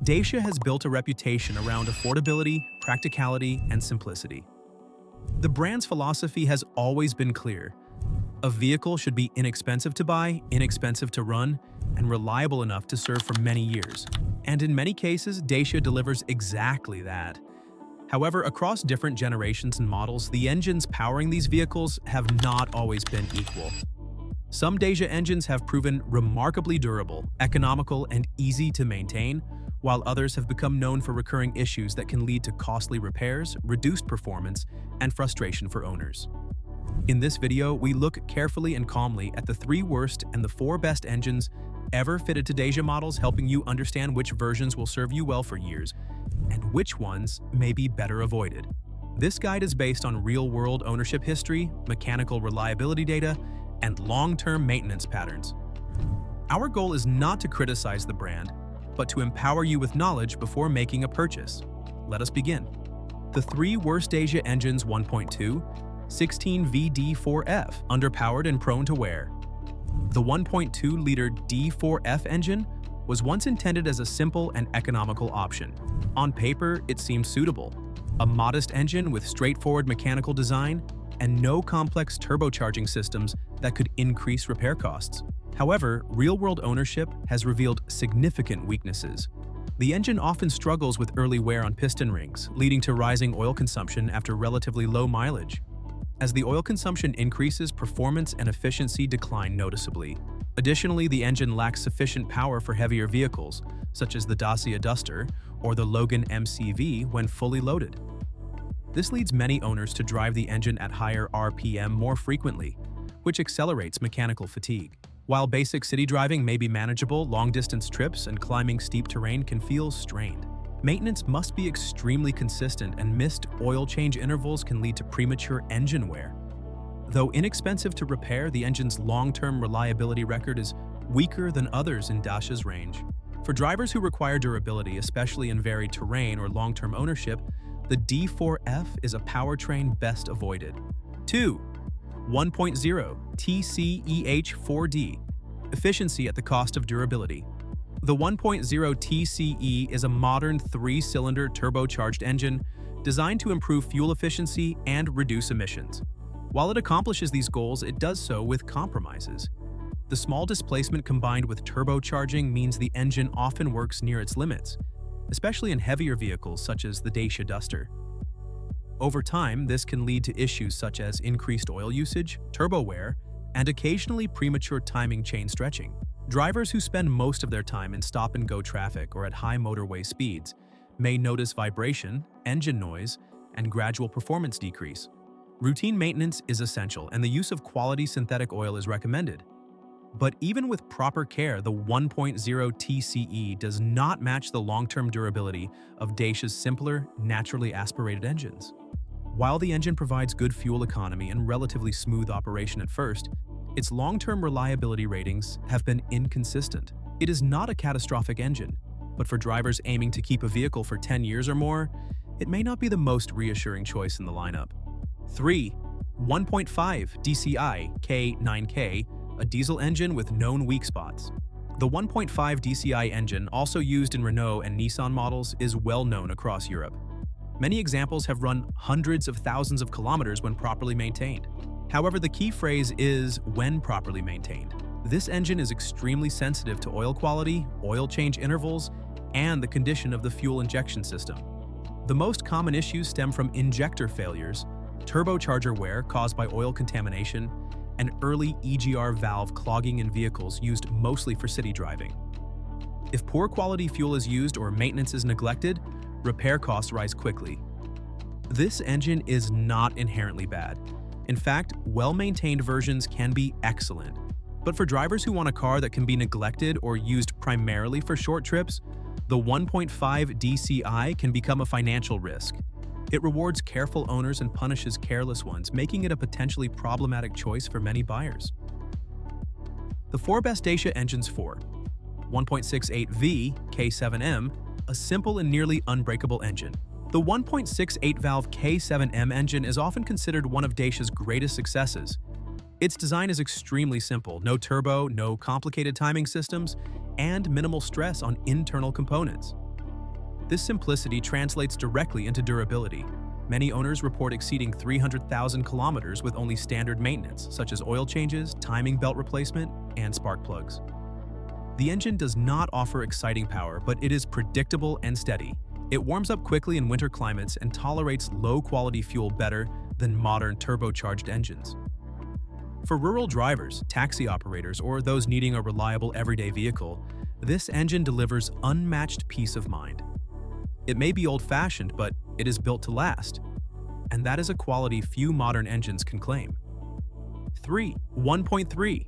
Dacia has built a reputation around affordability, practicality, and simplicity. The brand's philosophy has always been clear. A vehicle should be inexpensive to buy, inexpensive to run, and reliable enough to serve for many years. And in many cases, Dacia delivers exactly that. However, across different generations and models, the engines powering these vehicles have not always been equal. Some Dacia engines have proven remarkably durable, economical, and easy to maintain, while others have become known for recurring issues that can lead to costly repairs, reduced performance, and frustration for owners. In this video, we look carefully and calmly at the 3 worst and the 4 best engines ever fitted to Dacia models, helping you understand which versions will serve you well for years and which ones may be better avoided. This guide is based on real-world ownership history, mechanical reliability data, and long-term maintenance patterns. Our goal is not to criticize the brand, but to empower you with knowledge before making a purchase. Let us begin. The 3 worst Dacia engines: 1.2, 16V D4F, underpowered and prone to wear. The 1.2-liter D4F engine was once intended as a simple and economical option. On paper, it seemed suitable. A modest engine with straightforward mechanical design and no complex turbocharging systems that could increase repair costs. However, real-world ownership has revealed significant weaknesses. The engine often struggles with early wear on piston rings, leading to rising oil consumption after relatively low mileage. As the oil consumption increases, performance and efficiency decline noticeably. Additionally, the engine lacks sufficient power for heavier vehicles, such as the Dacia Duster or the Logan MCV when fully loaded. This leads many owners to drive the engine at higher RPM more frequently, which accelerates mechanical fatigue. While basic city driving may be manageable, long-distance trips and climbing steep terrain can feel strained. Maintenance must be extremely consistent, and missed oil change intervals can lead to premature engine wear. Though inexpensive to repair, the engine's long-term reliability record is weaker than others in Dacia's range. For drivers who require durability, especially in varied terrain or long-term ownership, the D4F is a powertrain best avoided. 2. 1.0 TCEH4D, efficiency at the cost of durability. The 1.0 TCE is a modern 3-cylinder turbocharged engine designed to improve fuel efficiency and reduce emissions. While it accomplishes these goals, it does so with compromises. The small displacement combined with turbocharging means the engine often works near its limits, especially in heavier vehicles such as the Dacia Duster. Over time, this can lead to issues such as increased oil usage, turbo wear, and occasionally premature timing chain stretching. Drivers who spend most of their time in stop-and-go traffic or at high motorway speeds may notice vibration, engine noise, and gradual performance decrease. Routine maintenance is essential, and the use of quality synthetic oil is recommended. But even with proper care, the 1.0 TCE does not match the long-term durability of Dacia's simpler, naturally aspirated engines. While the engine provides good fuel economy and relatively smooth operation at first, its long-term reliability ratings have been inconsistent. It is not a catastrophic engine, but for drivers aiming to keep a vehicle for 10 years or more, it may not be the most reassuring choice in the lineup. 3. 1.5 DCI K9K, a diesel engine with known weak spots. The 1.5 DCI engine, also used in Renault and Nissan models, is well known across Europe. Many examples have run hundreds of thousands of kilometers when properly maintained. However, the key phrase is when properly maintained. This engine is extremely sensitive to oil quality, oil change intervals, and the condition of the fuel injection system. The most common issues stem from injector failures, turbocharger wear caused by oil contamination, and early EGR valve clogging in vehicles used mostly for city driving. If poor quality fuel is used or maintenance is neglected, repair costs rise quickly. This engine is not inherently bad. In fact, well-maintained versions can be excellent. But for drivers who want a car that can be neglected or used primarily for short trips, the 1.5 DCI can become a financial risk. It rewards careful owners and punishes careless ones, making it a potentially problematic choice for many buyers. The 4 best Dacia engines for 1.68V K7M, a simple and nearly unbreakable engine. The 1.68-valve K7M engine is often considered one of Dacia's greatest successes. Its design is extremely simple: no turbo, no complicated timing systems, and minimal stress on internal components. This simplicity translates directly into durability. Many owners report exceeding 300,000 kilometers with only standard maintenance, such as oil changes, timing belt replacement, and spark plugs. The engine does not offer exciting power, but it is predictable and steady. It warms up quickly in winter climates and tolerates low-quality fuel better than modern turbocharged engines. For rural drivers, taxi operators, or those needing a reliable everyday vehicle, this engine delivers unmatched peace of mind. It may be old-fashioned, but it is built to last, and that is a quality few modern engines can claim. 1.3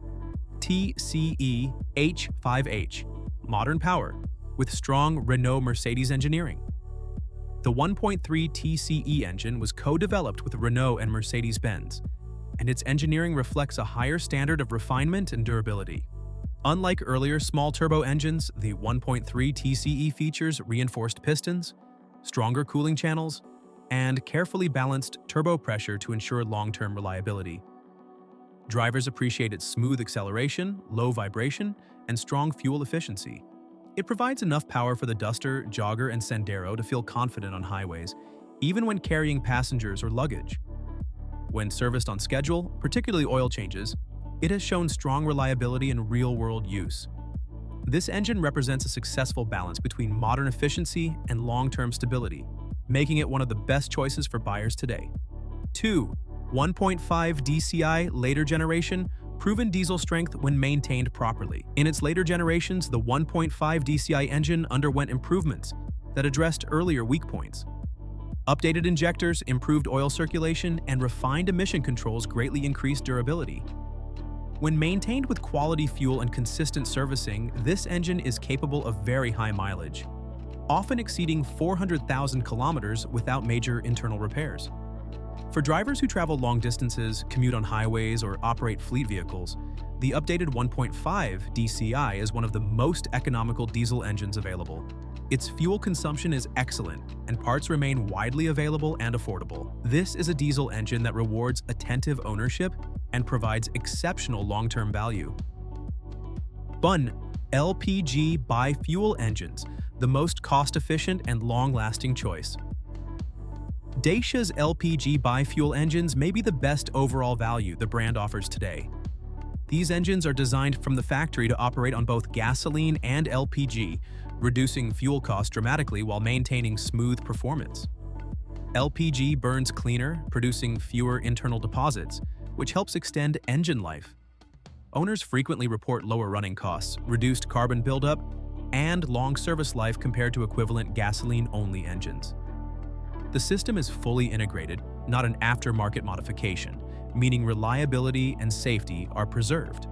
TCE H5H Modern power with strong Renault-Mercedes engineering. The 1.3 TCE engine was co-developed with Renault and Mercedes-Benz, and its engineering reflects a higher standard of refinement and durability. Unlike earlier small-turbo engines, the 1.3 TCE features reinforced pistons, stronger cooling channels, and carefully balanced turbo pressure to ensure long-term reliability. Drivers appreciate its smooth acceleration, low vibration, and strong fuel efficiency. It provides enough power for the Duster, Jogger, and Sandero to feel confident on highways, even when carrying passengers or luggage. When serviced on schedule, particularly oil changes, it has shown strong reliability in real-world use. This engine represents a successful balance between modern efficiency and long-term stability, making it one of the best choices for buyers today. 1.5 DCI later generation, proven diesel strength when maintained properly. In its later generations, the 1.5 DCI engine underwent improvements that addressed earlier weak points. Updated injectors, improved oil circulation, and refined emission controls greatly increased durability. When maintained with quality fuel and consistent servicing, this engine is capable of very high mileage, often exceeding 400,000 kilometers without major internal repairs. For drivers who travel long distances, commute on highways, or operate fleet vehicles, the updated 1.5 DCI is one of the most economical diesel engines available. Its fuel consumption is excellent, and parts remain widely available and affordable. This is a diesel engine that rewards attentive ownership and provides exceptional long-term value. LPG bi-fuel engines, the most cost-efficient and long-lasting choice. Dacia's LPG bi-fuel engines may be the best overall value the brand offers today. These engines are designed from the factory to operate on both gasoline and LPG, reducing fuel costs dramatically while maintaining smooth performance. LPG burns cleaner, producing fewer internal deposits, which helps extend engine life. Owners frequently report lower running costs, reduced carbon buildup, and long service life compared to equivalent gasoline-only engines. The system is fully integrated, not an aftermarket modification, meaning reliability and safety are preserved.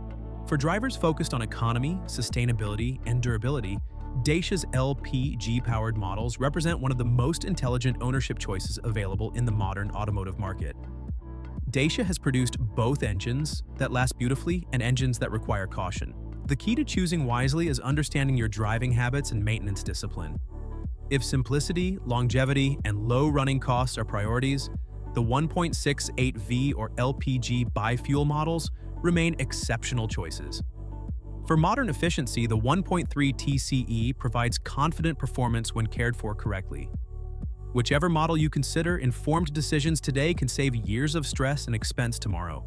For drivers focused on economy, sustainability, and durability, Dacia's LPG-powered models represent one of the most intelligent ownership choices available in the modern automotive market. Dacia has produced both engines that last beautifully and engines that require caution. The key to choosing wisely is understanding your driving habits and maintenance discipline. If simplicity, longevity, and low running costs are priorities, the 1.68V or LPG bi-fuel models remain exceptional choices. For modern efficiency, the 1.3 TCE provides confident performance when cared for correctly. Whichever model you consider, informed decisions today can save years of stress and expense tomorrow.